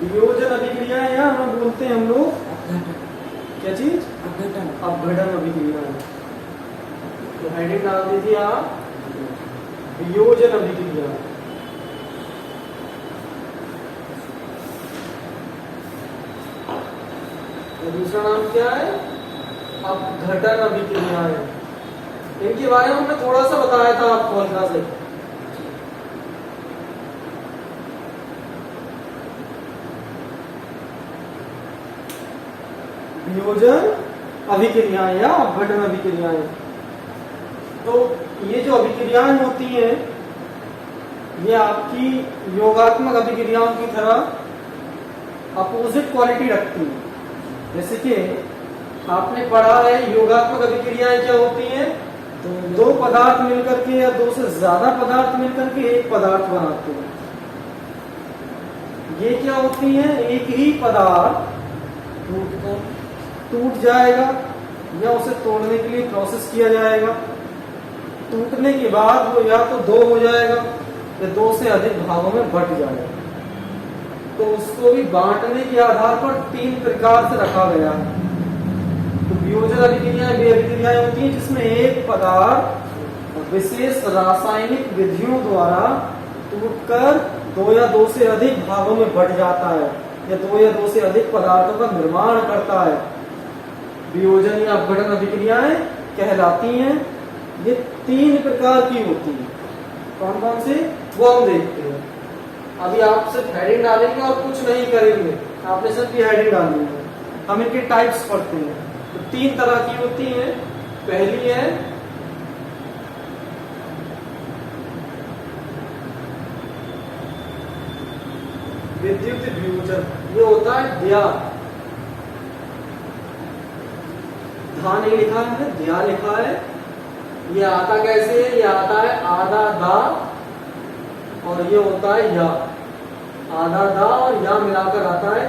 वियोजन अभिक्रिया या हम बोलते हैं हम लोग क्या चीज, अपघटन अभिक्रिया। तो हेडिंग डाल दीजिए आप वियोजन अभिक्रिया। तो दूसरा नाम क्या है, अपघटन अभिक्रिया है। इनके बारे में हमने थोड़ा सा बताया था आपको हल्का से। वियोजन अभिक्रियाएं या अपघटन अभिक्रियाएं। तो ये जो अभिक्रियाएं होती हैं ये आपकी योगात्मक अभिक्रियाओं की तरह अपोजिट क्वालिटी रखती हैं। जैसे कि आपने पढ़ा है योगात्मक अभिक्रियाएं क्या होती हैं, दो पदार्थ मिलकर के या दो से ज्यादा पदार्थ मिलकर के एक पदार्थ बनाते हैं। ये क्या होती हैं, एक ही पदार्थ टूट जाएगा या उसे तोड़ने के लिए प्रोसेस किया जाएगा। टूटने के बाद वो या तो दो हो जाएगा या दो से अधिक भागों में बंट जाएगा। तो उसको भी बांटने के आधार पर तीन प्रकार से रखा गया है। तो वियोजन अभिक्रियाएं वे अभिक्रियाएं होती हैं जिसमें एक पदार्थ विशेष रासायनिक विधियों द्वारा टूटकर दो या दो से अधिक भागों में बंट जाता है या दो या दो से अधिक पदार्थों का निर्माण करता है। वियोजन या अपघटन अभिक्रियाएं कहलाती हैं। ये तीन प्रकार की होती हैं। कौन कौन सी, वो हम देखते हैं। अभी आप सिर्फ हेडिंग डालेंगे और कुछ नहीं करेंगे, आपने सिर्फ ये हेडिंग डालनी है। हम इनके टाइप्स पढ़ते हैं। तो तीन तरह की होती हैं। पहली है विद्युत वियोजन। ये होता है द्या, धा नहीं लिखा है, द्या लिखा है। ये आता कैसे है, ये आता है आधा दा और ये होता है या। आधा दा और या मिलाकर आता है।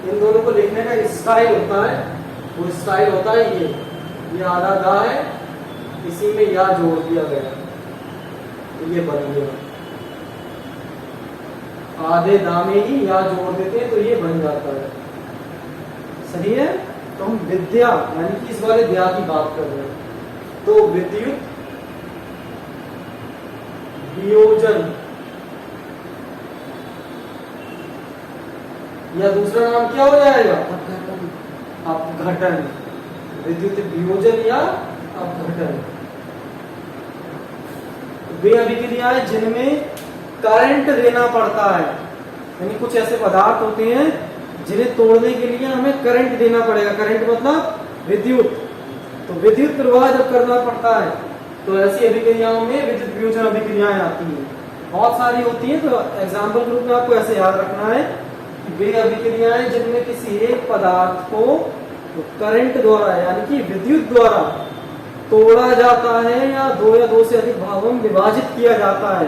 इन दोनों को लिखने का स्टाइल होता है, वो स्टाइल होता है ये आधा दा है, इसी में या जोड़ दिया गया तो ये बन गया। आधे दा में ही या जोड़ देते हैं तो ये बन जाता है। सही है। तो हम विद्या यानी कि इस वाले द्या की बात कर रहे हैं। तो विद्युत वियोजन या दूसरा नाम क्या हो जाएगा, अपघटन। विद्युत वियोजन या अपघटन वे अभिक्रियाएं जिनमें करंट देना पड़ता है। यानी कुछ ऐसे पदार्थ होते हैं जिन्हें तोड़ने के लिए हमें करंट देना पड़ेगा। करंट मतलब विद्युत। तो विद्युत प्रवाह जब करना पड़ता है तो ऐसी अभिक्रियाओं में विद्युत वियोजन अभिक्रियाएं आती हैं। बहुत सारी होती हैं। तो एग्जाम्पल के रूप में आपको ऐसे याद रखना है कि वे अभिक्रियाएं जिनमें किसी एक पदार्थ को करंट द्वारा यानी कि विद्युत द्वारा तोड़ा जाता है या दो से अधिक भागों में विभाजित किया जाता है,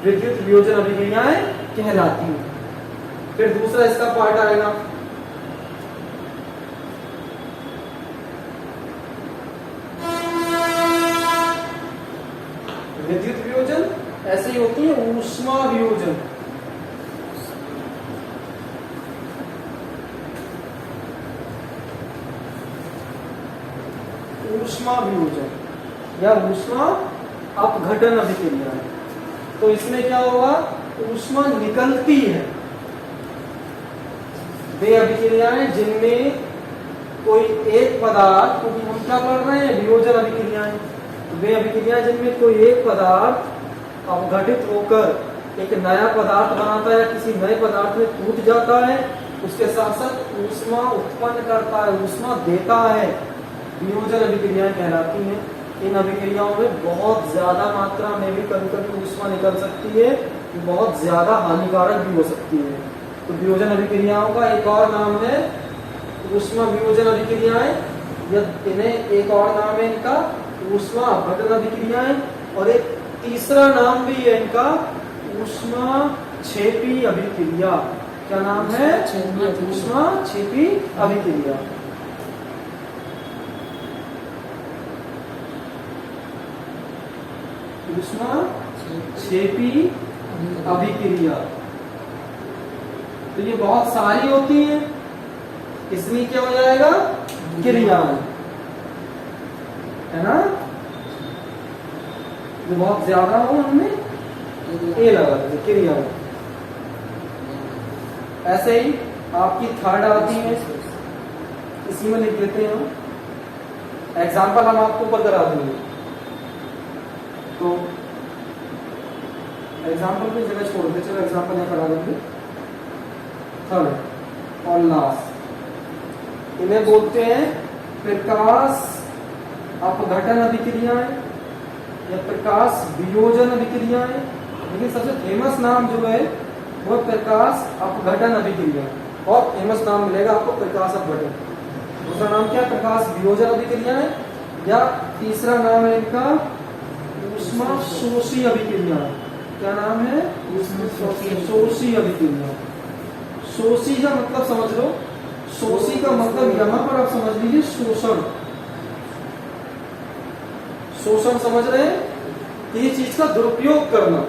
विद्युत वियोजन अभिक्रियाएं कहलाती हैं। फिर दूसरा इसका पार्ट आएगा विद्युत वियोजन। ऐसे ही होती है ऊष्मा वियोजन। ऊष्मा वियोजन या ऊष्मा अपघटन अभिक्रिया है। तो इसमें क्या होगा, ऊष्मा निकलती है। वे अभिक्रियाएं जिनमें कोई एक पदार्थ, क्योंकि हम क्या कर रहे हैं, वियोजन अभिक्रियाएं। वे अभिक्रियाएं जिनमें कोई एक पदार्थ अपघटित होकर एक नया पदार्थ बनाता है या किसी नए पदार्थ में टूट जाता है, उसके साथ साथ ऊष्मा उत्पन्न करता है, ऊष्मा देता है, वियोजन अभिक्रियाएं कहलाती हैं। इन अभिक्रियाओं में बहुत ज्यादा मात्रा में भी कभी कभी ऊष्मा निकल सकती है, बहुत ज्यादा हानिकारक भी हो सकती है। तो वियोजन अभिक्रियाओं का एक और नाम है ऊष्मा वियोजन अभिक्रियाएं, या इन्हें एक और नाम है इनका ऊष्मा अपघटन अभिक्रियाएं, और एक तीसरा नाम भी है इनका ऊष्मा क्षेपी अभिक्रिया। क्या नाम है, ऊष्मा क्षेपी अभिक्रिया। ऊष्मा क्षेपी अभिक्रिया। तो ये बहुत सारी होती हैं, इसमें क्या हो जाएगा, क्रियाएं, है ना। जो बहुत ज्यादा हो उनमें ए लगा दीजिए, क्रियाएं। ऐसे ही आपकी थर्ड आती है, इसी में लिख देते हैं हम। एग्जाम्पल हम आपको ऊपर करा देंगे, तो एग्जाम्पल की जगह छोड़ दे, चलो एग्जाम्पल यहाँ करा देंगे। थर्ड और लास्ट, इन्हें बोलते हैं प्रकाश अपघटन अभिक्रियाएं या प्रकाश वियोजन अभिक्रियाएं। लेकिन सबसे फेमस नाम जो है वो प्रकाश अपघटन अभिक्रिया, बहुत फेमस नाम मिलेगा आपको, प्रकाश अपघटन। दूसरा नाम क्या है, प्रकाश वियोजन अभिक्रियाएं, या तीसरा नाम है इनका ऊष्माशोषी अभिक्रिया। क्या नाम है, ऊष्माशोषी अभिक्रिया। शोषी का मतलब समझ लो, शोषी का मतलब यहां पर आप समझ लीजिए शोषण, शोषण समझ रहे हैं, किसी चीज का दुरुपयोग करना।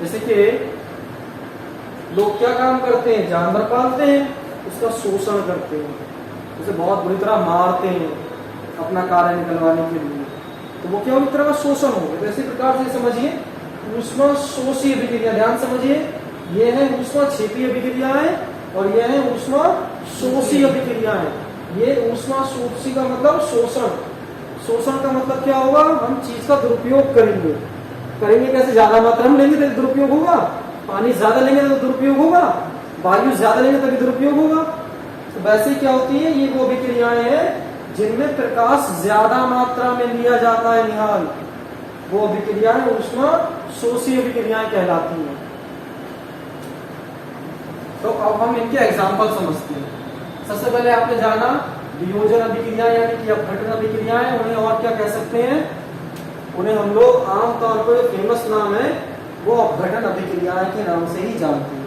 जैसे कि लोग क्या काम करते हैं, जानवर पालते हैं, उसका शोषण करते हैं, उसे बहुत बुरी तरह मारते हैं अपना कार्य निकलवाने के लिए, तो वो क्या, एक तरह का शोषण हो गया। तो इसी प्रकार से समझिए ऊष्माशोषी अभिक्रिया, ध्यान समझिए, ये है ऊष्माक्षेपी अभिक्रियाएं और ये है ऊष्माशोषी अभिक्रियाएं। ये ऊष्माशोषी का मतलब शोषण, शोषण का मतलब क्या होगा, हम चीज का दुरुपयोग करेंगे। करेंगे कैसे, ज्यादा मात्रा में लेंगे तो दुरुपयोग होगा, पानी ज्यादा लेंगे तो दुरुपयोग होगा, वायु ज्यादा लेंगे तभी दुरुपयोग होगा। तो वैसे क्या होती है, ये वो अभिक्रियाएं हैं जिनमें प्रकाश ज्यादा मात्रा में लिया जाता है निहाल, वो अभिक्रियाएं ऊष्माशोषी अभिक्रियाएं कहलाती हैं। तो अब हम इनके एग्जाम्पल समझते हैं। सबसे पहले आपने जाना वियोजन अभिक्रिया यानी कि अपघटन अभिक्रियाएं, उन्हें और क्या कह सकते हैं, उन्हें हम लोग आमतौर पर जो फेमस नाम है वो अपघटन अभिक्रियाएं के नाम से ही जानते हैं।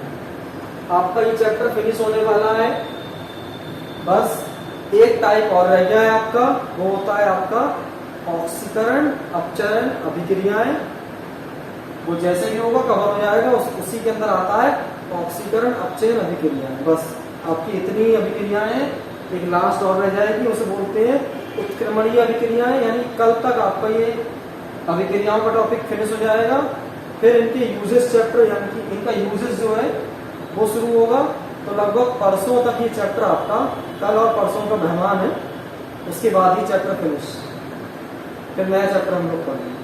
आपका ये चैप्टर फिनिश होने वाला है, बस एक टाइप और रह गया है आपका, वो होता है आपका ऑक्सीकरण अपचरण अभिक्रियाएं। वो जैसे ही होगा कवर हो जाएगा, उसी के अंदर आता है ऑक्सीकरण अपचयन अभिक्रियाएं। बस आपकी इतनी अभिक्रियाएं, एक लास्ट और रह जाएगी, उसे बोलते हैं उत्क्रमणीय अभिक्रियाएं। यानी कल तक आपका ये अभिक्रियाओं का टॉपिक फिनिश हो जाएगा, फिर इनके यूजेस चैप्टर यानी कि इनका यूजेस जो है वो शुरू होगा। तो लगभग परसों तक ये चैप्टर आपका, कल और परसों का मेहमान है, उसके बाद ही चैप्टर फिनिश, फिर नया चैप्टर हम लोग पढ़ेंगे।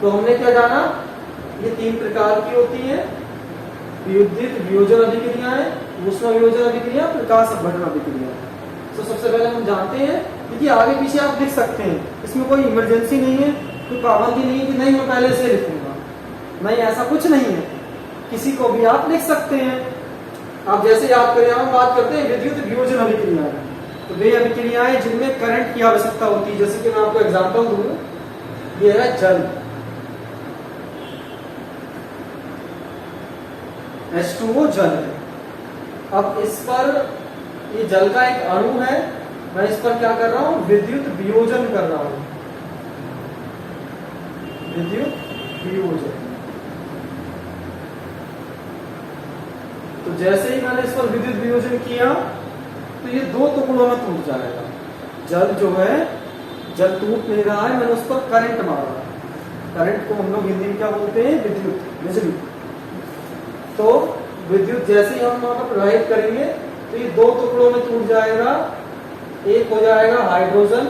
तो हमने क्या जाना, ये 3 प्रकार की होती है, विद्युत वियोजन अभिक्रियाएं, ऊष्मा वियोजन अभिक्रिया, प्रकाश अपघटन अभिक्रिया। तो सबसे पहले हम जानते हैं, क्योंकि आगे पीछे आप लिख सकते हैं, इसमें कोई इमरजेंसी नहीं है, कोई पाबंदी नहीं है कि नहीं मैं पहले से लिखूंगा, नहीं ऐसा कुछ नहीं है, किसी को भी आप लिख सकते हैं। आप जैसे याद करें, हम बात करते हैं विद्युत वियोजन अभिक्रियाएं, तो वे अभिक्रियाएं जिनमें करंट की आवश्यकता होती है। जैसे कि मैं आपको एग्जाम्पल दूं, ये है जल, H2O जल है। अब इस पर, ये जल का एक अणु है, मैं इस पर क्या कर रहा हूं, विद्युत वियोजन कर रहा हूं, विद्युत वियोजन। तो जैसे ही मैंने इस पर विद्युत वियोजन किया तो ये 2 टुकड़ों में टूट जाएगा। जल जो है, जल टूट नहीं रहा है, मैंने उस पर करंट मारा। करंट को हम लोग हिंदी में क्या बोलते हैं, विद्युत, बिजली। तो विद्युत जैसे ही हम वहां पर प्रवाहित करेंगे तो ये 2 टुकड़ों में टूट जाएगा। एक हो जाएगा हाइड्रोजन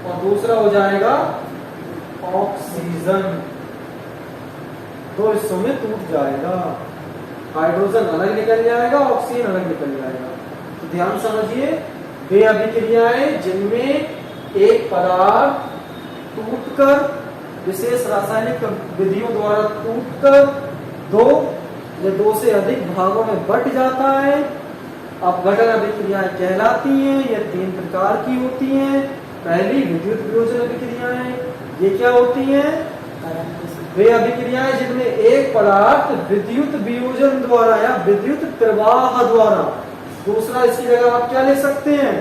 और दूसरा हो जाएगा ऑक्सीजन, 2 हिस्सों में टूट जाएगा। हाइड्रोजन अलग निकल जाएगा, ऑक्सीजन अलग निकल जाएगा। तो ध्यान समझिए, वे अभिक्रियाएं जिनमें एक पदार्थ टूटकर, विशेष रासायनिक विधियों द्वारा टूटकर 2 या 2 से अधिक भागों में बट जाता है, अपघटन अभिक्रियाएं कहलाती हैं। ये 3 प्रकार की होती हैं। पहली विद्युत वियोजन अभिक्रियाएं, ये क्या होती हैं, वे अभिक्रियाएं जिनमें एक पदार्थ विद्युत वियोजन द्वारा या विद्युत प्रवाह द्वारा, दूसरा इसकी जगह आप क्या ले सकते हैं,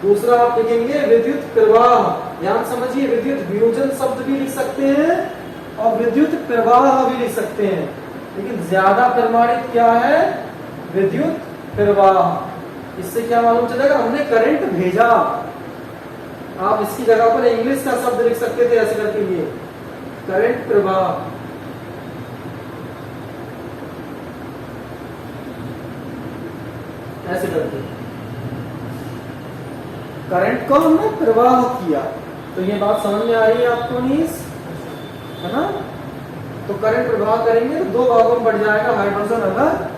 दूसरा आप लिखेंगे विद्युत प्रवाह। ध्यान समझिए, विद्युत वियोजन शब्द भी लिख सकते हैं और विद्युत प्रवाह भी लिख सकते हैं, लेकिन ज्यादा प्रमाणित क्या है? विद्युत प्रवाह। इससे क्या मालूम चलेगा? हमने करंट भेजा। आप इसकी जगह पर इंग्लिश का शब्द लिख सकते थे ऐसे करके, ये करंट प्रवाह। ऐसे करके करंट को हमने प्रवाह किया। तो ये बात समझ में आ रही है आपको नीस, है ना? तो करंट प्रवाह करेंगे तो दो भागों में बढ़ जाएगा, हाइड्रोजन अलग,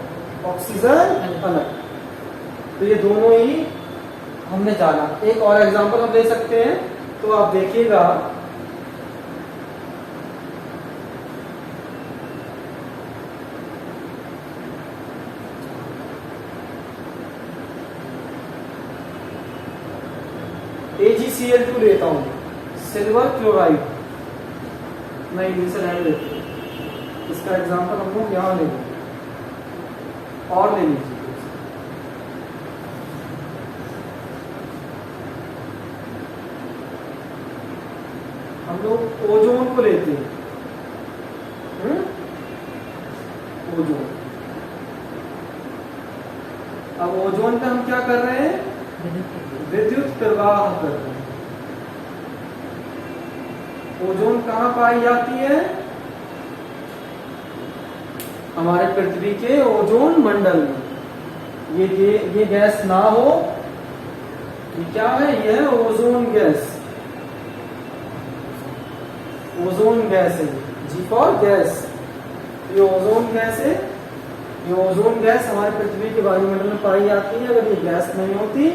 ऑक्सीजन अलग। तो ये दोनों ही हमने जाना। एक और एग्जांपल हम ले सकते हैं, तो आप देखिएगा AgCl2 लेता हूं, सिल्वर क्लोराइड। नहीं, इसे रहने देते हैं। इसका एग्जांपल हम लोग यहां लेंगे और ले लीजिए। हम लोग ओजोन को लेते हैं। ओजोन। अब ओजोन पे हम क्या कर रहे हैं? विद्युत प्रवाह कर रहे हैं। ओजोन कहां पाई जाती है? हमारे पृथ्वी के ओजोन मंडल में। ये गैस ना हो, ये क्या है? ये है ओजोन गैस। ओजोन गैस है, जी फॉर गैस। ये ओजोन गैस है। ये ओजोन गैस हमारे पृथ्वी के वायुमंडल में पाई जाती है। अगर ये गैस नहीं होती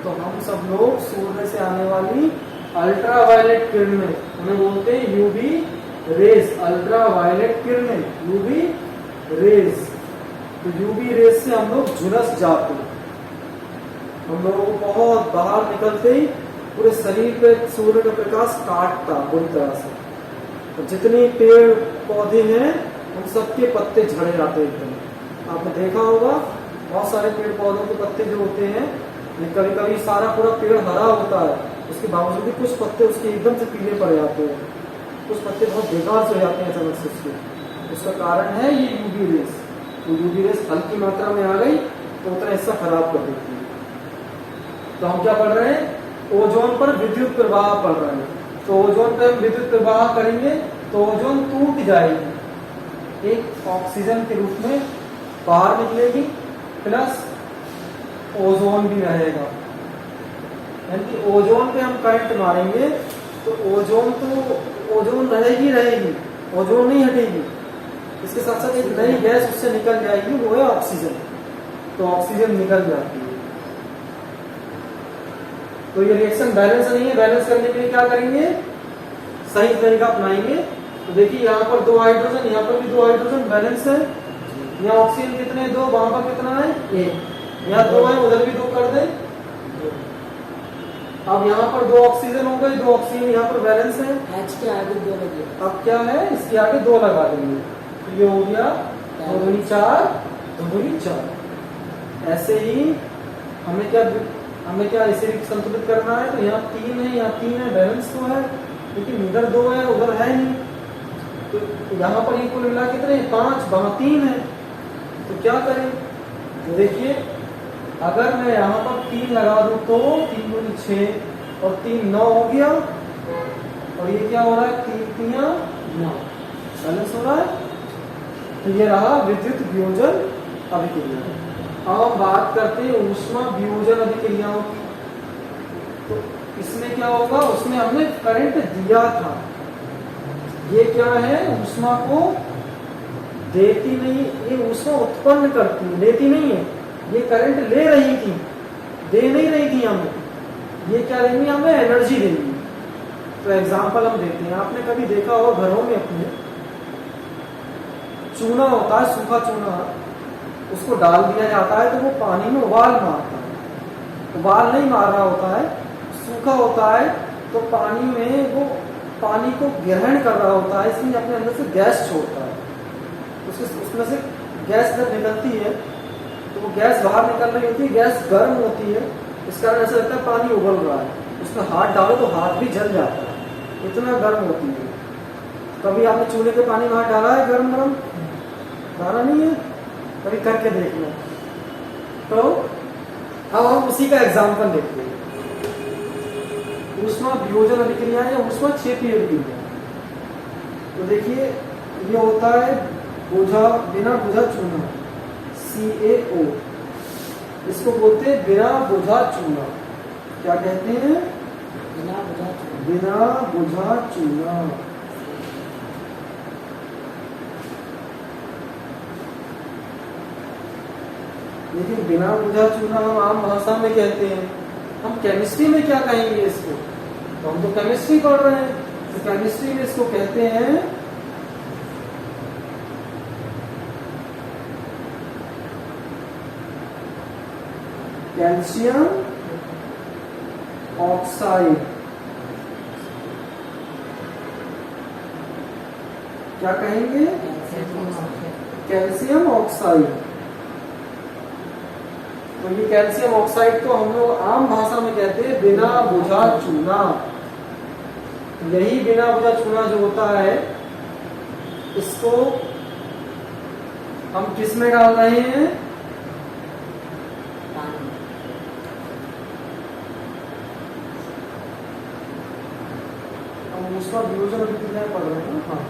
तो हम सब लोग सूर्य से आने वाली अल्ट्रावायलेट किरणें, उन्हें बोलते हैं यूवी रेज, अल्ट्रावायलेट किरणें, यूवी रेज। तो यूवी रेज से हम लोग झुलस जाते। हम लोगों को बहुत बाहर निकलते ही पूरे शरीर पे सूर्य का प्रकाश काटता बुरी तरह से। तो जितने पेड़ पौधे हैं उन सबके पत्ते झड़ जाते एकदम। आपने देखा होगा बहुत सारे पेड़ पौधों के पत्ते जो होते हैं, कभी कभी सारा पूरा पेड़ हरा होता है, उसके बावजूद भी कुछ पत्ते उसके एकदम से पीले पड़ जाते हैं, कुछ पत्ते बहुत बेकार से हो जाते हैं अचानक से उसके। उसका कारण है ये यूवी रेस। तो यूवी रेस हल्की मात्रा में आ गई तो उतना हिस्सा खराब कर देती है। तो हम क्या पढ़ रहे हैं? ओजोन पर विद्युत प्रवाह पढ़ रहे हैं। तो ओजोन पर हम विद्युत प्रवाह करेंगे तो ओजोन टूट जाएगी, एक ऑक्सीजन के रूप में बाहर निकलेगी, प्लस ओजोन भी रहेगा। यानी ओजोन पे हम करंट मारेंगे तो ओजोन रहेगी, ओजोन नहीं हटेगी। इसके साथ साथ एक नई गैस उससे निकल जाएगी, वो है ऑक्सीजन। तो ऑक्सीजन निकल जाती है। तो ये रिएक्शन बैलेंस नहीं है। बैलेंस करने के लिए क्या करेंगे? सही तरीका अपनाएंगे। तो देखिए यहाँ पर दो हाइड्रोजन, यहाँ पर भी दो हाइड्रोजन, बैलेंस है। यहाँ ऑक्सीजन कितने? दो। वहां पर कितना है? एक। यहाँ दो है, उधर भी दो कर दे। अब यहाँ पर दो ऑक्सीजन हो गए, दो ऑक्सीजन यहाँ पर बैलेंस है। H के आगे दो लगे। अब क्या है? इसके आगे दो लगा देंगे। तो ये हो गया 2 दूनी 4, 2 दूनी 4। ऐसे ही हमें क्या इसे संतुलित करना है। तो यहाँ 3 है, यहाँ 3 है, बैलेंस तो है, लेकिन इधर 2 है, उधर है नहीं। तो यहाँ पर कुल मिला कितने? 5, वहां 3 है। तो क्या करें? तो देखिए, अगर मैं यहाँ पर 3 लगा दूं तो 3 दूनी 6 और 3 9 हो गया। और ये क्या हो रहा है? 3 3 9, बैलेंस हो रहा है। तो ये रहा विद्युत वियोजन अभिक्रिया। अब हम बात करते हैं ऊष्मा वियोजन अभिक्रियाओं की। तो इसमें क्या होगा? उसमें हमने करंट दिया था। ये क्या है? ऊष्मा को देती नहीं, ये ऊष्मा उत्पन्न करती है, लेती नहीं है। ये करंट ले रही थी, दे नहीं रही थी हमें। ये क्या देंगी? हमें एनर्जी देंगी। तो एग्जांपल हम देते हैं। आपने कभी देखा होगा घरों में अपने, चूना होता है, सूखा चूना, उसको डाल दिया जाता है तो वो पानी में उबाल मारता है। उबाल नहीं मार रहा होता है, सूखा होता है, तो पानी में वो पानी को ग्रहण कर रहा होता है, इसलिए अपने अंदर से गैस छोड़ता है। उसमें से गैस जब निकलती है तो वो गैस बाहर निकल रही होती है, गैस गर्म होती है, इस कारण ऐसा लगता है पानी उबल रहा है। उसमें हाथ डालो तो हाथ भी जल जाता है, इतना गर्म होती है। कभी आपने चूल्हे के पानी में हाथ डाला है? गर्म गर्म गाना नहीं है, कभी करके देखना। तो अब हम उसी का एग्जाम्पल देखते हैं, ऊष्मा वियोजन अभिक्रिया या ऊष्मा क्षेपीय अभिक्रिया। तो देखिए ये होता है बोझा, बिना बोझा चूना, CaO, इसको बोलते हैं बिना बोझा चूना। क्या कहते हैं? बिना बुझा चूना। बिना बोझा चूना। लेकिन बिना बोझा चूना हम आम भाषा में कहते हैं, हम केमिस्ट्री में क्या कहेंगे इसको? तो हम तो केमिस्ट्री पढ़ रहे हैं, तो केमिस्ट्री में इसको कहते हैं कैल्शियम ऑक्साइड। क्या कहेंगे? Calcium oxide. तो ये कैल्शियम ऑक्साइड को हम लोग आम भाषा में कहते हैं बिना बोझा चूना। यही बिना बोझा चूना जो होता है, इसको हम किस में डाल रहे हैं? हम ऊष्मा वियोजन अभिक्रिया पढ़ रहे हैं ना। हाँ,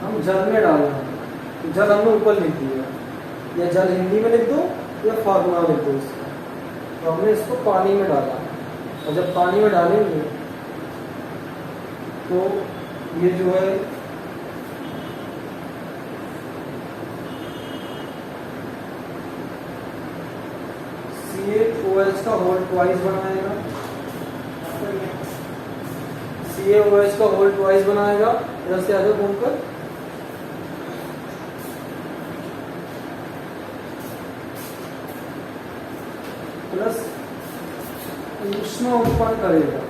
हम जल में डाल रहे हैं। जल हमने ऊपर लिख दिया, या जल हिंदी में लिख दो या फॉर्मूला लिख दो इसका। तो हमने इसको पानी में डाला, और जब पानी में डालेंगे तो ये जो है CaOH का होल ट्वाइस बनाएगा, CaOH का होल ट्वाइस बनाएगा, इधर से आगे घूमकर प्लस ऊष्मा उत्पन्न करेगा।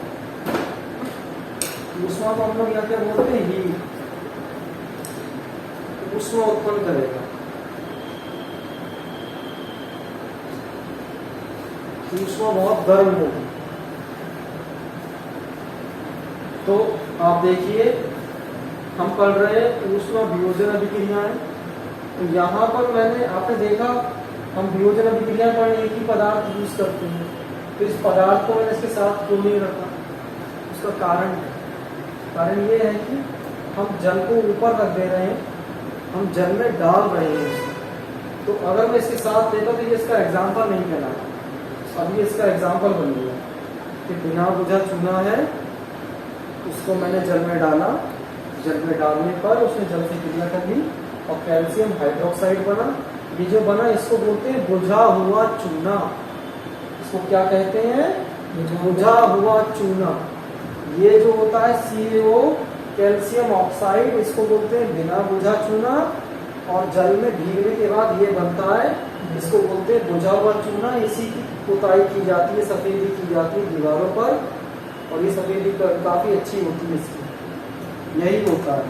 ऊष्मा को हम लोग यहाँ क्या बोलते हैं? हीट। ऊष्मा उत्पन्न करेगा। ऊष्मा बहुत गर्म होगी। तो आप देखिए हम पढ़ रहे हैं ऊष्मा वियोजन अभिक्रियाएं। तो यहाँ पर मैंने आपने देखा हम वियोजन अभिक्रिया पर एक ही पदार्थ यूज करते हैं, तो इस पदार्थ को मैंने इसके साथ क्यों नहीं रखा? उसका कारण है, कारण ये है कि हम जल को ऊपर रख दे रहे हैं, हम जल में डाल रहे हैं उसे। तो अगर मैं इसके साथ देता तो ये इसका एग्जाम्पल नहीं कहलाता। अब ये इसका एग्जाम्पल बन गया कि बिना बुझा चूना है, उसको मैंने जल में डाला, जल में डालने पर उसने जल से क्रिया कर ली और कैल्शियम हाइड्रोक्साइड बना। ये जो बना इसको बोलते हैं बुझा हुआ चूना। इसको क्या कहते हैं? बुझा हुआ चूना। ये जो होता है CaO कैल्शियम ऑक्साइड, इसको बोलते हैं बिना बुझा चूना, और जल में भीगने के बाद ये बनता है, इसको बोलते हैं बुझा हुआ चूना। इसी की पुताई की जाती है, सफेदी की जाती है दीवारों पर, और ये सफेदी काफी अच्छी होती है इसकी। यही होता है,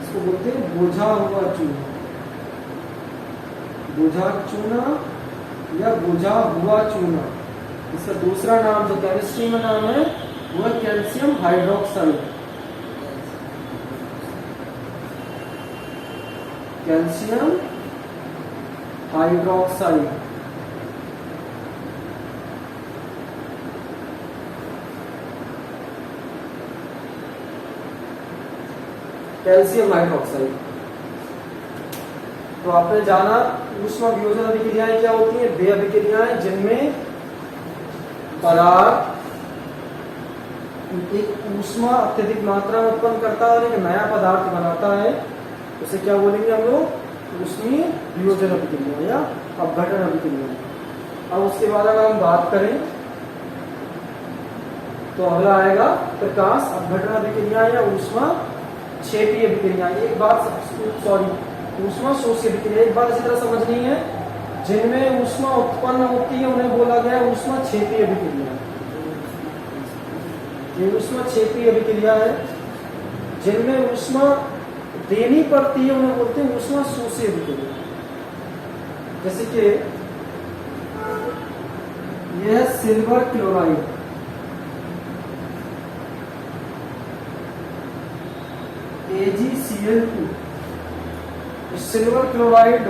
इसको बोलते हैं बुझा हुआ चूना। बुझा चूना या बुझा हुआ चूना। इसका दूसरा नाम जो केमिस्ट्री में नाम है वो है calcium hydroxide. Calcium hydroxide. Calcium hydroxide. तो आपने जाना ऊष्मा वियोजन अभिक्रियाएं क्या होती हैं? वे अभिक्रियाएं जिनमें पदार्थ एक ऊष्मा अत्यधिक मात्रा में उत्पन्न करता है और एक नया पदार्थ बनाता है, उसे क्या बोलेंगे हम लोग? ऊष्मीय वियोजन अभिक्रिया या अपघटन अभिक्रिया। अब उसके बाद अगर हम बात करें तो अगला आएगा प्रकाश अपघटन अभिक्रिया या ऊष्मा क्षेपीय अभिक्रिया। एक बात ऊष्मा शोषी अभिक्रिया, एक बात इसी तरह समझनी है, जिनमें ऊष्मा उत्पन्न होती है उन्हें बोला गया ऊष्मा क्षेपीय अभिक्रिया। ये ऊष्मा क्षेपीय अभिक्रिया है जिनमें ऊष्मा देनी पड़ती है उन्हें बोलते हैं ऊष्मा शोषित के लिए। जैसे कि यह silver chloride, AgCl2, silver chloride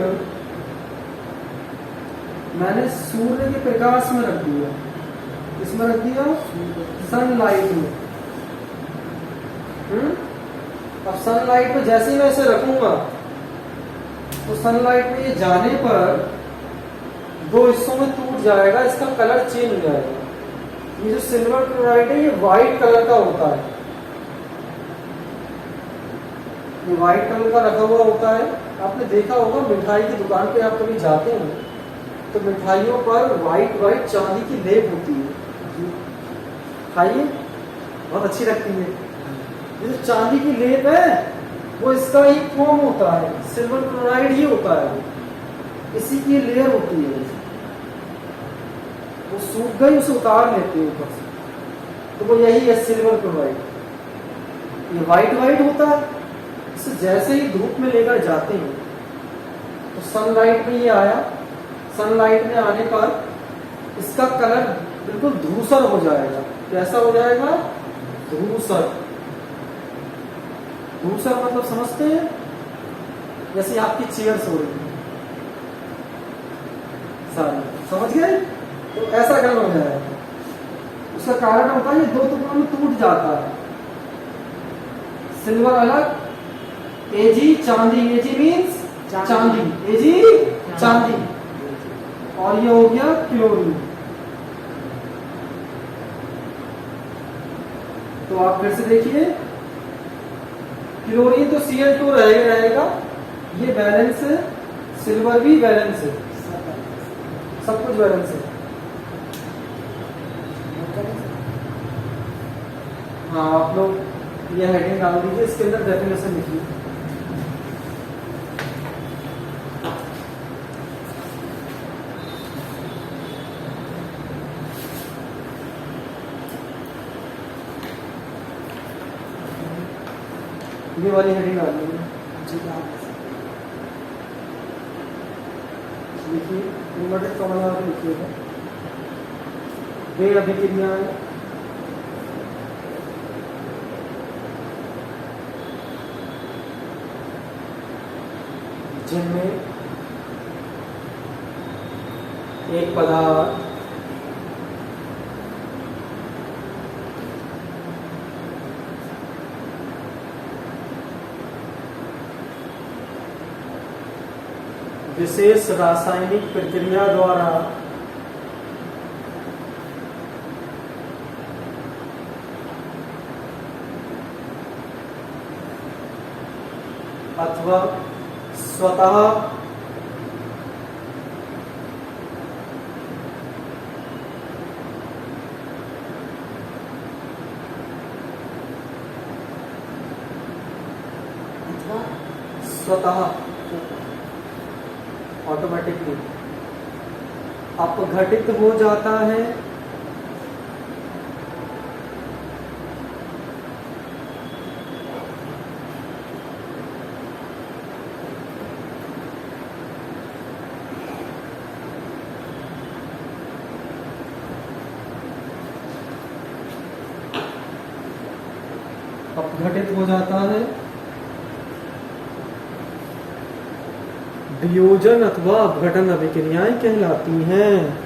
मैंने सूर्य के प्रकाश में रख दिया, इसमें रख दिया सनलाइट में। अब सनलाइट में जैसे ही मैं इसे रखूंगा तो सनलाइट में ये जाने पर दो हिस्सों में टूट जाएगा, इसका कलर चेंज हो जाएगा। ये जो सिल्वर क्लोराइड है ये व्हाइट कलर का होता है, ये व्हाइट कलर का रखा हुआ होता है। आपने देखा होगा मिठाई की दुकान पे आप कभी जाते हैं तो मिठाइयों पर व्हाइट चांदी की लेप होती है, खाइए बहुत अच्छी लगती है। ये जो चांदी की लेप है वो इसका एक फॉर्म होता है, सिल्वर क्लोराइड ही होता है, इसी की लेयर होती है। वो सूख गई उसे उतार लेते हैं ऊपर से, तो वो यही है सिल्वर क्लोराइड। ये व्हाइट होता है, इसे जैसे ही धूप में लेकर जाते हैं तो सनलाइट में ये आया, सनलाइट में आने पर इसका कलर बिल्कुल धूसर हो जाएगा। कैसा हो जाएगा? धूसर। धूसर मतलब समझते हैं, जैसे आपकी चेयर्स हो रही है सारी, समझ गए? तो ऐसा कलर हो जाएगा। उसका कारण होता है ये दो टुकड़ों में टूट जाता है। सिल्वर अलग, Ag चांदी, Ag मीन्स चांदी, Ag चांदी, और ये हो गया क्लोरीन। तो आप फिर से देखिए, क्लोरीन तो Cl2 रहेगा, ये बैलेंस है, सिल्वर भी बैलेंस है, सब कुछ बैलेंस है। हाँ, आप लोग ये हेडिंग डाल दीजिए, इसके अंदर डेफिनेशन लिखिए। ये वाली हेडिंग डाल दीजिए, लिखिए इन्वर्टेड कॉमा लगा के लिखिएगा। वे अभिक्रियाएं जिनमें एक पदार्थ विशेष रासायनिक प्रक्रिया द्वारा अथवा स्वतः ऑटोमेटिकली अपघटित हो जाता है वियोजन अथवा अपघटन अभिक्रियाएं कहलाती हैं।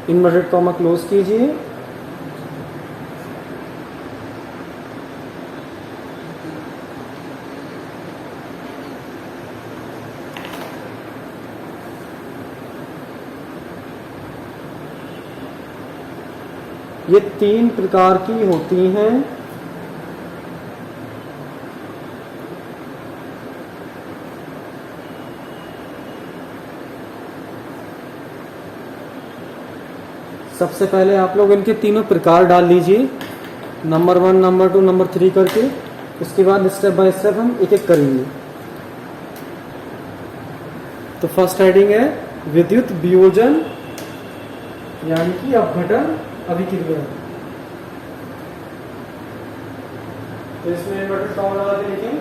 इनवर्टेड कॉमा क्लोज कीजिए। ये 3 प्रकार की होती हैं। सबसे पहले आप लोग इनके तीनों प्रकार डाल लीजिए, नंबर 1, नंबर 2, नंबर 3 करके। उसके बाद स्टेप बाय स्टेप हम एक एक करेंगे। तो फर्स्ट हेडिंग है विद्युत वियोजन यानी कि अपघटन अभिक्रिया। तो इसमें इन्वर्टेड कॉमा लगा के लिखें,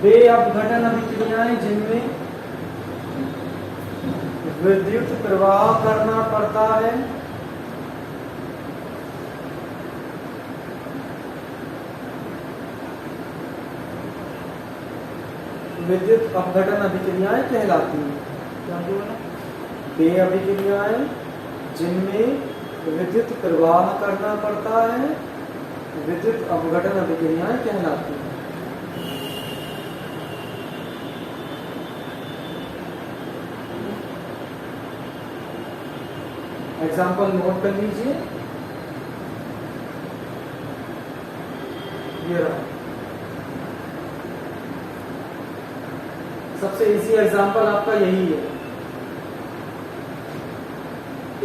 वे अपघटन अभिक्रियाएं जिनमें विद्युत प्रवाह करना पड़ता है विद्युत अपघटन अभिक्रियाएं कहलाती हैं। क्या बोला? वे अभिक्रियाएं जिनमें विद्युत प्रवाह करना पड़ता है विद्युत अपघटन अभिक्रियाएं कहलाती हैं। एग्जाम्पल नोट कर लीजिए, ये रहा सबसे इजी एग्जाम्पल आपका यही है।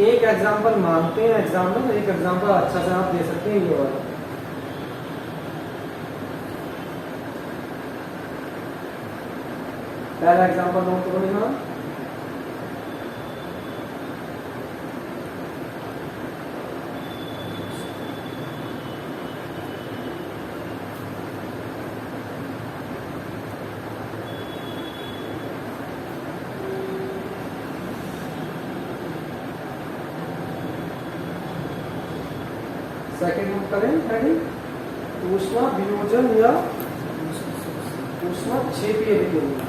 एक एग्जाम्पल मानते हैं एग्जाम्पल, एक एग्जाम्पल अच्छा से आप दे सकते हैं, ये वाला। पहला एग्जाम्पल नोट करो यहाँ, सेकेंड नोट करें हेडिंग ऊष्मा वियोजन या ऊष्मा क्षेपीय अभिक्रिया।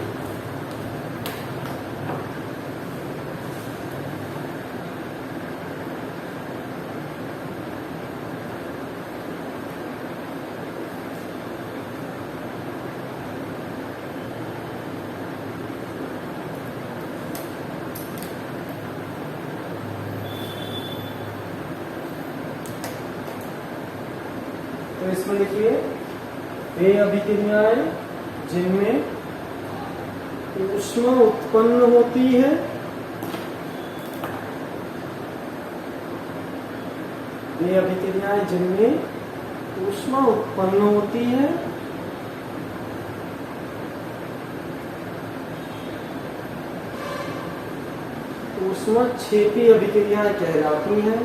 तो इसमें लिखिए वे अभिक्रियाएं जिनमें ऊष्मा उत्पन्न होती है वे अभिक्रियाएं जिनमें ऊष्मा उत्पन्न होती है ऊष्मा क्षेपीय अभिक्रियाएं कहलाती हैं।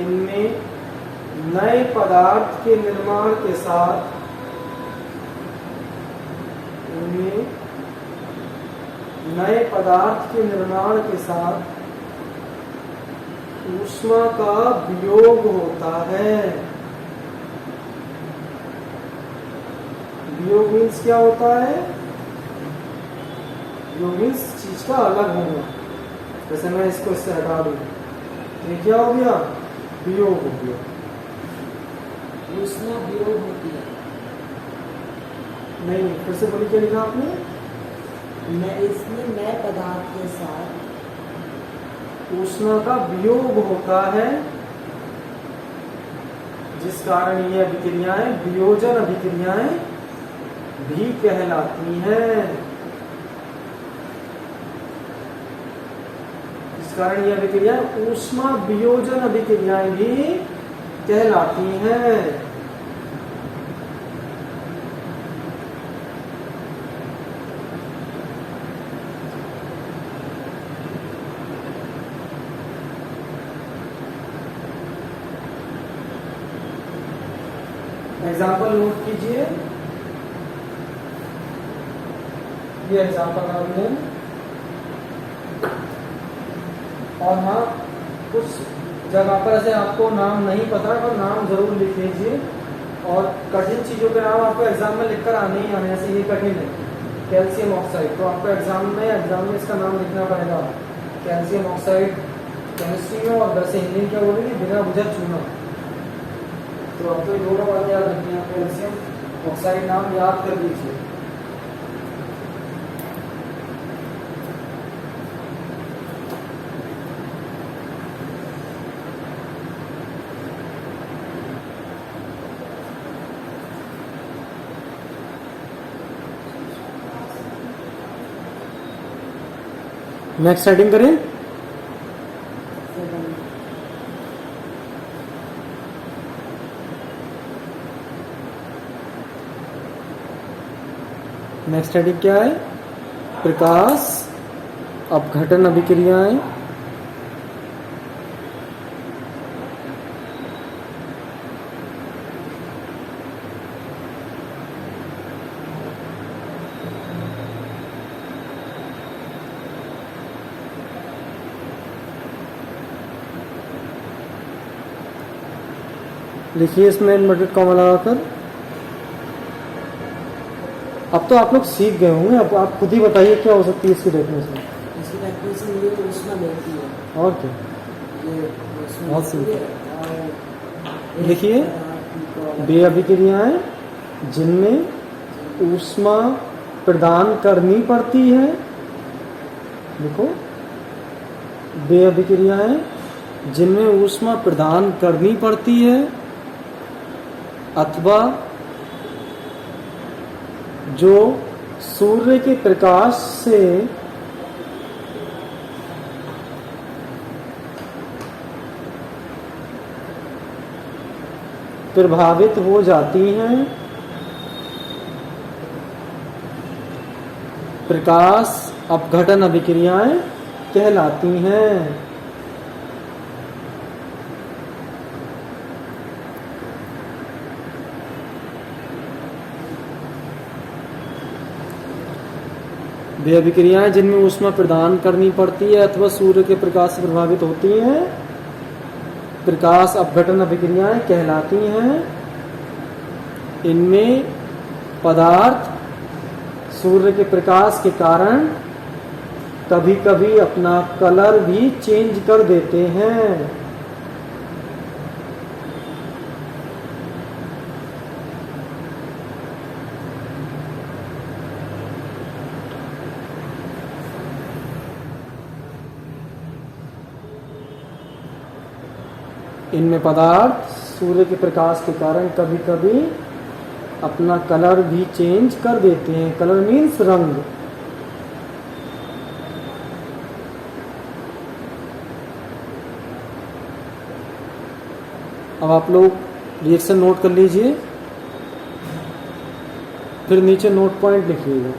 इनमें नए पदार्थ के निर्माण के साथ ऊष्मा का वियोग होता है। वियोग मीन्स क्या होता है? वियोग मीन्स चीज का अलग होना। जैसे मैं इसको इससे हटा दूं, ये क्या हो गया? वियोग हो गया। ऊष्मा वियोग होती है। नहीं, फिर से बोलिए, क्या लिखा आपने? इसमें नए पदार्थ के साथ ऊष्मा का वियोग होता है, जिस कारण ये अभिक्रियाएं वियोजन अभिक्रियाएं भी कहलाती हैं। इस कारण ये अभिक्रिया ऊष्मा वियोजन अभिक्रियाएं भी कहलाती हैं। एग्जाम्पल नोट कीजिए, ये एग्जाम्पल आपने, और हाँ कुछ जगह पर ऐसे आपको नाम नहीं पता तो नाम जरूर लिख लीजिए। और कठिन चीजों के नाम आपको एग्जाम में लिखकर आने ही आने, ऐसे ये कठिन है। कैल्शियम ऑक्साइड, तो आपको एग्जाम में इसका नाम लिखना पड़ेगा। कैल्शियम ऑक्साइड केमिस्ट्री में, और वैसे हिंदी क्या बोलेंगे, बिना बुझा चूना। तो अब तो दोनों बात याद रखनी है, कैल्शियम ऑक्साइड नाम याद कर लीजिए। नेक्स्ट हेडिंग करें। 7 नेक्स्ट हेडिंग क्या है? प्रकाश अपघटन अभिक्रियाएं। लिखिए इसमें इनवर्टेड कॉमा लगाकर। अब तो आप लोग सीख गए होंगे, अब आप खुद ही बताइए क्या हो सकती है इसकी डेफिनेशन। इसकी डेफिनेशन ये ऊष्मा मिलती है। और क्या? ये ऊष्मा बहुत मिलती है और लिखिए, एक पदार्थ को वे अभिक्रियाएं जिनमें ऊष्मा प्रदान करनी पड़ती है। देखो, वे अभिक्रियाएं जिनमें ऊष्मा प्रदान करनी पड़ती है अथवा जो सूर्य के प्रकाश से प्रभावित हो जाती हैं, प्रकाश अपघटन अभिक्रियाएं कहलाती हैं। वे अभिक्रियाएं जिनमें ऊष्मा प्रदान करनी पड़ती है अथवा सूर्य के प्रकाश से प्रभावित होती हैं, प्रकाश अपघटन अभिक्रियाएं कहलाती हैं। इनमें पदार्थ सूर्य के प्रकाश के कारण कभी कभी अपना कलर भी चेंज कर देते हैं। इनमें पदार्थ सूर्य के प्रकाश के कारण कभी कभी अपना कलर भी चेंज कर देते हैं। कलर मीन्स रंग। अब आप लोग रिएक्शन नोट कर लीजिए, फिर नीचे नोट पॉइंट लिखिएगा।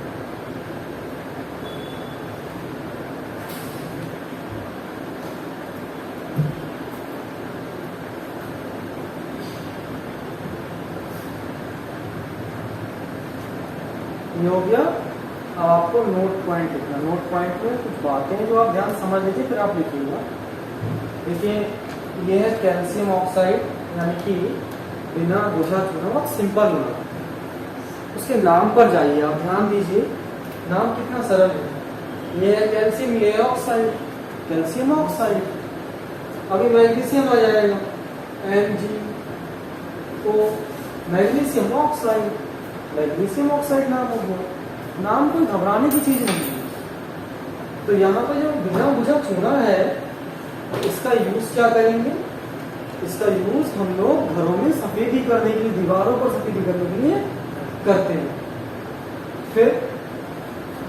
ये हो गया। अब आपको नोट पॉइंट लिखना। नोट पॉइंट में कुछ बातें हैं जो आप ध्यान समझ लीजिए, फिर आप लिखिएगा। देखिए, ये है कैल्शियम ऑक्साइड, यानी कि बिना बुझा चूना, बहुत सिंपल होगा। उसके नाम पर जाइए, आप ध्यान दीजिए, नाम कितना सरल है। ये है कैल्शियम, ये है ऑक्साइड, कैल्शियम ऑक्साइड। अभी मैग्नीशियम आ जाएगा, MgO, magnesium oxide, magnesium oxide नाम होगा। नाम कोई घबराने की चीज नहीं है। तो यहाँ पर जो बिना बुझा चूना है, इसका यूज क्या करेंगे? इसका यूज हम लोग घरों में सफेदी करने के लिए, दीवारों पर सफेदी करने के लिए करते हैं। फिर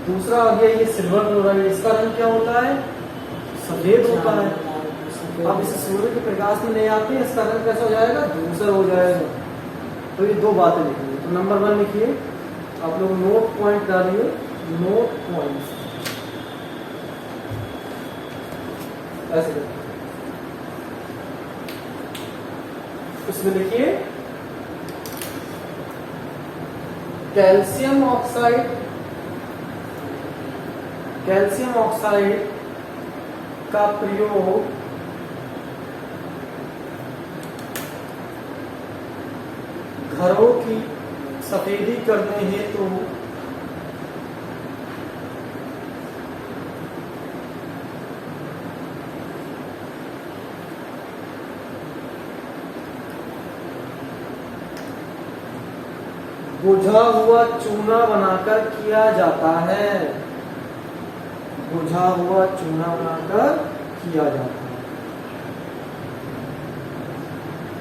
दूसरा आ गया ये सिल्वर क्लोराइड। इसका रंग क्या होता है? सफेद होता है। अब इसे सूर्य के प्रकाश में ले आते हैं, इसका रंग कैसा हो जाएगा? धूसर हो जाएगा। तो ये दो बातें लिखिए। तो नंबर 1 लिखिए, आप लोग नोट पॉइंट डालिए, नोट पॉइंट ऐसे उसमें लिखिए कैल्शियम ऑक्साइड, कैल्शियम ऑक्साइड का प्रयोग घरों की सफेदी करने हेतु बुझा हुआ चूना बनाकर किया जाता है। बुझा हुआ चूना बनाकर किया जाता है।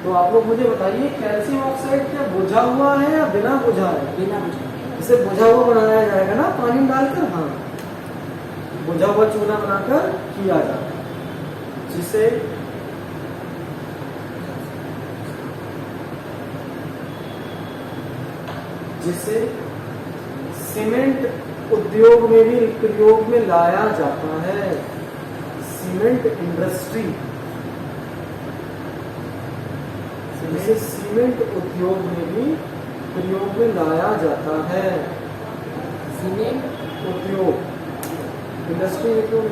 तो आप लोग मुझे बताइए, कैल्शियम ऑक्साइड क्या बुझा हुआ है या बिना बुझा है? बिना बुझा। इसे बुझा हुआ बनाया जाएगा ना, पानी में डालकर। हाँ, भुजा हुआ चूना बनाकर किया जाता है, जिसे सीमेंट उद्योग में भी प्रयोग में लाया जाता है। सीमेंट इंडस्ट्री, जिसे सीमेंट उद्योग में भी प्रयोग में लाया जाता है। सीमेंट उद्योग, इंडस्ट्री उद्योग।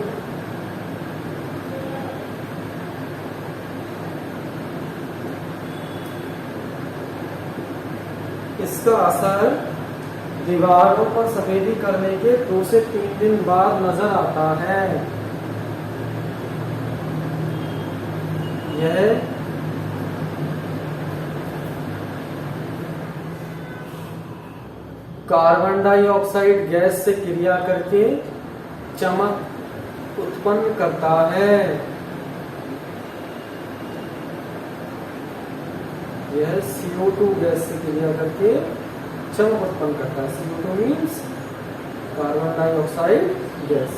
इसका असर दीवारों पर सफेदी करने के 2 से 3 दिन बाद नजर आता है। यह कार्बन डाइऑक्साइड गैस से क्रिया करके चमक उत्पन्न करता है। यह CO2 गैस से क्रिया करके चमक उत्पन्न करता है। CO2 means carbon dioxide gas.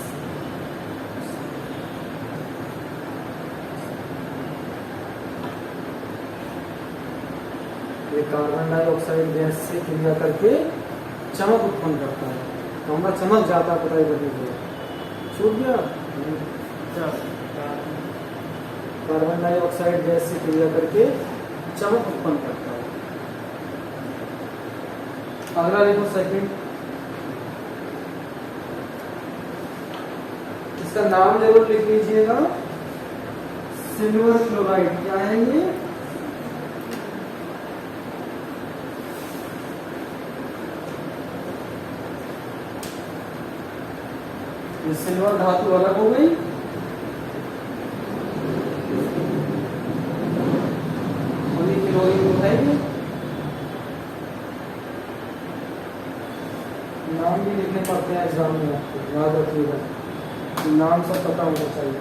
ये कार्बन डाइऑक्साइड गैस से क्रिया करके चमक उत्पन्न करता है। तो हमारा चमक जाता है, पता ही बदल गया, छूट गया। कार्बन डाइऑक्साइड गैस से क्रिया करके चमक उत्पन्न करता है। अगला देखो सेकंड, इसका नाम जरूर लिख लीजिएगा, सिल्वर क्लोराइड। क्या है ये? ये सिल्वर धातु अलग हो गई, क्लोरीन उठाएंगे। नाम भी लिखने पड़ते हैं एग्जाम में, आपको याद रखिएगा, नाम सब पता होना चाहिए।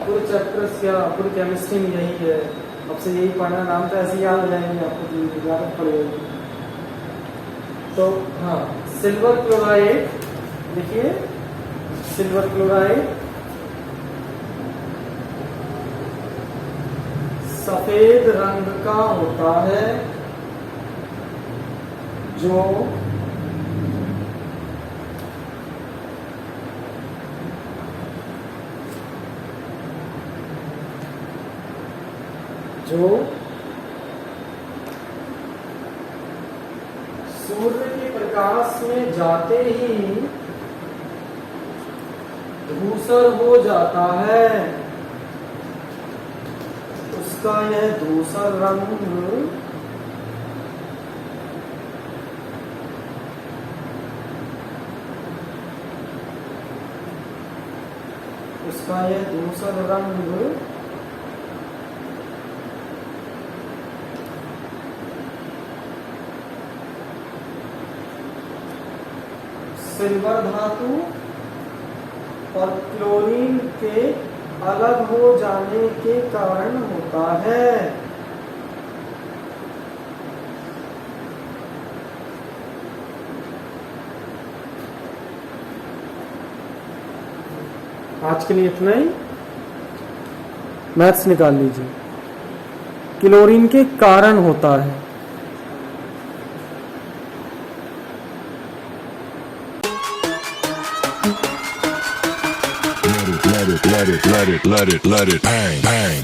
पूरे चैप्टर्स या पूरी केमिस्ट्री में यही है, अब से यही पढ़ना, नाम तो ऐसे याद हो जाएंगे आपको, याद पड़ेगा। तो हाँ, सिल्वर क्लोराइड देखिए, सिल्वर क्लोराइड सफेद रंग का होता है, जो सूर्य के प्रकाश में जाते ही धूसर हो जाता है। उसका यह धूसर रंग सिल्वर धातु और क्लोरीन के अलग हो जाने के कारण होता है। आज के लिए इतना ही, मैथ्स निकाल लीजिए। क्लोरीन के कारण होता है। let it bang, bang.